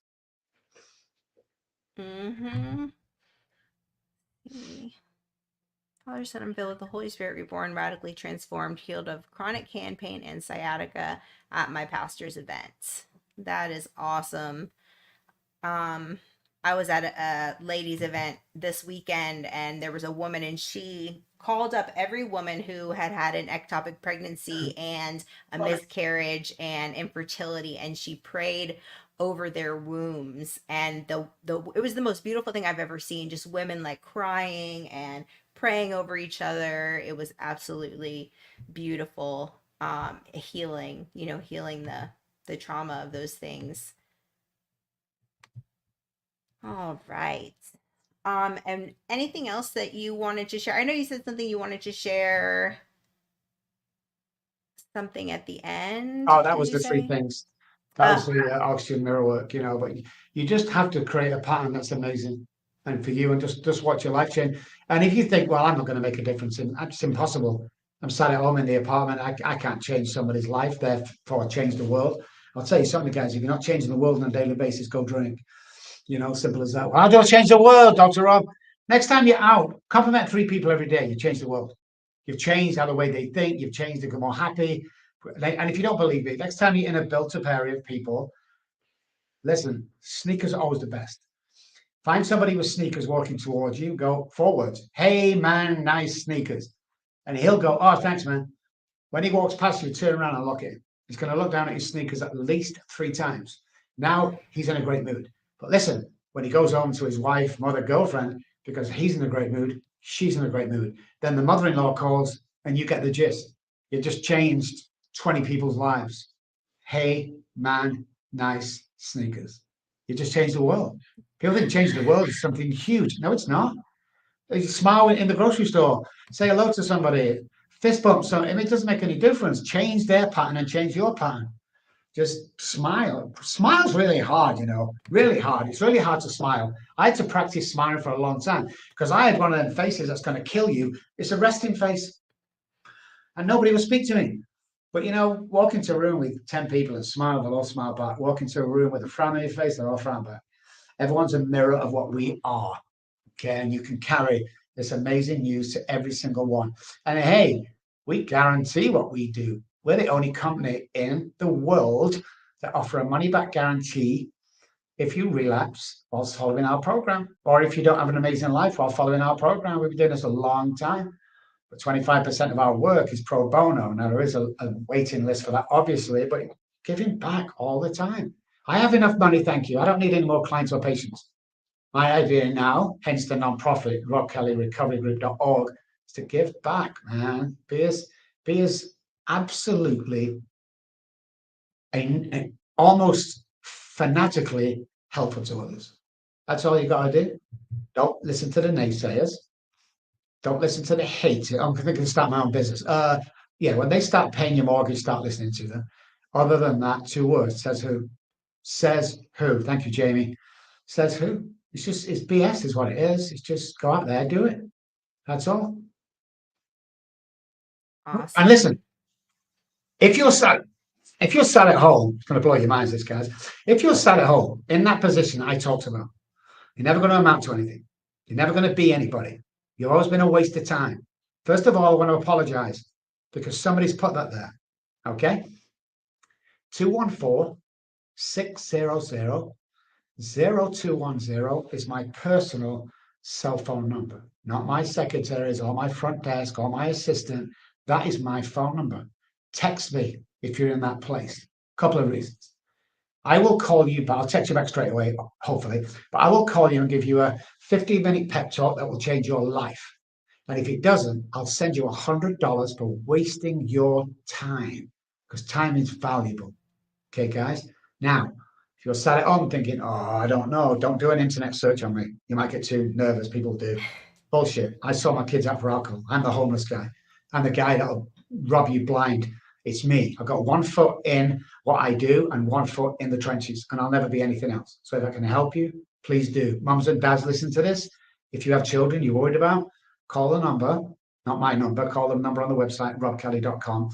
Mm-hmm. Father, Son, and filled with the Holy Spirit, reborn, radically transformed, healed of chronic hand pain and sciatica at my pastor's event. That is awesome. Um, I was at a ladies' event this weekend, and there was a woman, and she called up every woman who had had an ectopic pregnancy and a miscarriage and infertility, and she prayed over their wombs. And the it was the most beautiful thing I've ever seen. Just women like crying and praying over each other. It was absolutely beautiful. Healing, healing the trauma of those things. All right. And anything else that you wanted to share? I know you said something you wanted to share something at the end. Oh, that Did was you the three say? things. That was Oh, the oxygen mirror work, but you just have to create a pattern that's amazing. And for you, and just watch your life change. And if you think, well, I'm not going to make a difference, and it's impossible. I'm sat at home in the apartment. I can't change somebody's life, therefore change the world. I'll tell you something, guys. If you're not changing the world on a daily basis, go drink. Simple as that. Well, how do I change the world, Dr. Rob? Next time you're out, compliment three people every day. You change the world. You've changed how the way they think. You've changed to become more happy. And if you don't believe me, next time you're in a built-up area of people, listen, sneakers are always the best. Find somebody with sneakers walking towards you, go forwards. Hey, man, nice sneakers. And he'll go, oh, thanks, man. When he walks past you, turn around and look at him. He's going to look down at his sneakers at least 3 times. Now he's in a great mood. But listen, when he goes home to his wife, mother, girlfriend, because he's in a great mood, she's in a great mood. Then the mother-in-law calls and you get the gist. You just changed 20 people's lives. Hey, man, nice sneakers. You just changed the world. People think changing the world is something huge. No, it's not. Smile in the grocery store. Say hello to somebody. Fist bump something. It doesn't make any difference. Change their pattern and change your pattern. Just smile. Smile's really hard, really hard. It's really hard to smile. I had to practice smiling for a long time because I had one of them faces that's going to kill you. It's a resting face, and nobody will speak to me. But walk into a room with 10 people and smile, they'll all smile back. Walk into a room with a frown on your face, they'll all frown back. Everyone's a mirror of what we are. Okay. And you can carry this amazing news to every single one. And hey, we guarantee what we do. We're the only company in the world that offer a money back guarantee if you relapse whilst following our program, or if you don't have an amazing life while following our program. We've been doing this a long time. But 25% of our work is pro bono. Now, there is a waiting list for that, obviously, but giving back all the time. I have enough money, thank you. I don't need any more clients or patients. My idea now, hence the nonprofit, Robb Kelly Recovery Group.org, is to give back, man. Be as absolutely almost fanatically helpful to others. That's all you got to do. Don't listen to the naysayers. Don't listen to the haters. I'm thinking of start my own business. Yeah, when they start paying your mortgage, start listening to them. Other than that, two words. Says who? Says who? Thank you, Jamie. Says who? It's BS, is what it is. It's just go out there, do it. That's all. And Awesome. listen, if you're sat, if you're sat at home, it's going to blow your minds, this guys. If you're sat at home in that position I talked about, you're never going to amount to anything. You're never going to be anybody. You've always been a waste of time. First of all, I want to apologize because somebody's put that there. Okay. 214 600 0210 is my personal cell phone number, not my secretary's or my front desk or my assistant. That is my phone number. Text me if you're in that place. Couple of reasons. I will call you, but I'll text you back straight away, hopefully. But I will call you and give you a 15-minute pep talk that will change your life. And if it doesn't, I'll send you $100 for wasting your time because time is valuable. Okay, guys? Now, if you're sat at home thinking, oh, I don't know, don't do an internet search on me. You might get too nervous. People do. Bullshit. I saw my kids out for alcohol. I'm the homeless guy. I'm the guy that'll rob you blind. It's me. I've got one foot in what I do and one foot in the trenches, and I'll never be anything else. So if I can help you, please do. Mums and dads, listen to this. If you have children you're worried about, call the number, not my number, call the number on the website, robkelly.com.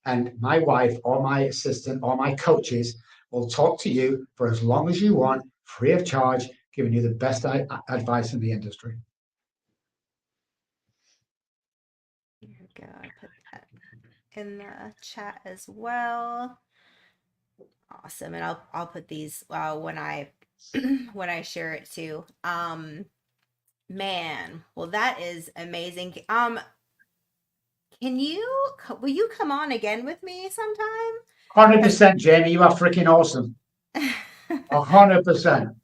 And my wife or my assistant or my coaches will talk to you for as long as you want, free of charge, giving you the best advice in the industry. Here we go. I put that in the chat as well. Awesome. And I'll put these when I when I share it too. Man, well that is amazing. Can you will you come on again with me sometime? Because 100%, Jamie, you are freaking awesome. 100%.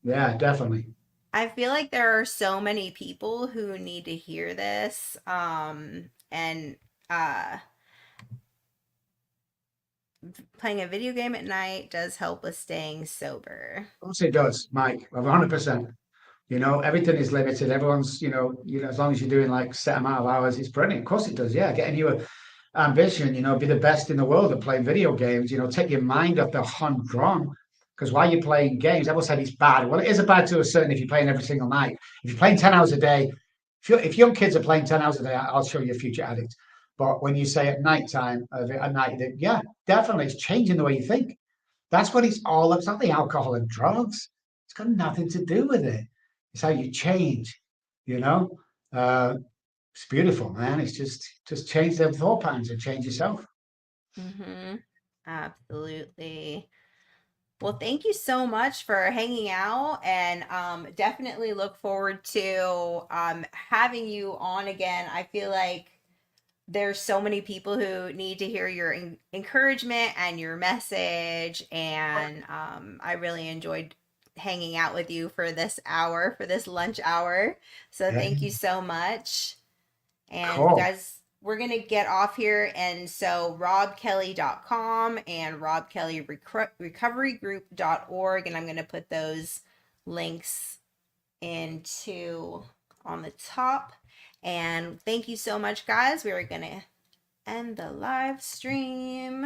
Yeah, definitely. I feel like there are so many people who need to hear this. And uh playing a video game at night does help with staying sober. Of course it does, Mike. 100%. Everything is limited. Everyone's, as long as you're doing like set amount of hours, it's brilliant. Of course it does. Yeah, getting you a ambition, be the best in the world at playing video games. Take your mind off the humdrum. Because while you're playing games, everyone said it's bad. Well, it is bad to a certain if you're playing every single night. If you're playing 10 hours a day, if young kids are playing 10 hours a day, I'll show you a future addict. But when you say at night time, at night, yeah, definitely, it's changing the way you think. That's what it's all about. It's not the alcohol and drugs. It's got nothing to do with it. It's how you change, you know? Uh, it's beautiful, man. It's just change their thought patterns and change yourself. Mm-hmm. Absolutely. Well, thank you so much for hanging out and definitely look forward to having you on again. I feel like there's so many people who need to hear your encouragement and your message. And I really enjoyed hanging out with you for this hour, for this lunch hour. So Yeah, thank you so much. And cool. guys, we're going to get off here. And so robbkelly.com and robbkellyrecoverygroup.org. And I'm going to put those links into on the top. And thank you so much, guys. We are going to end the live stream.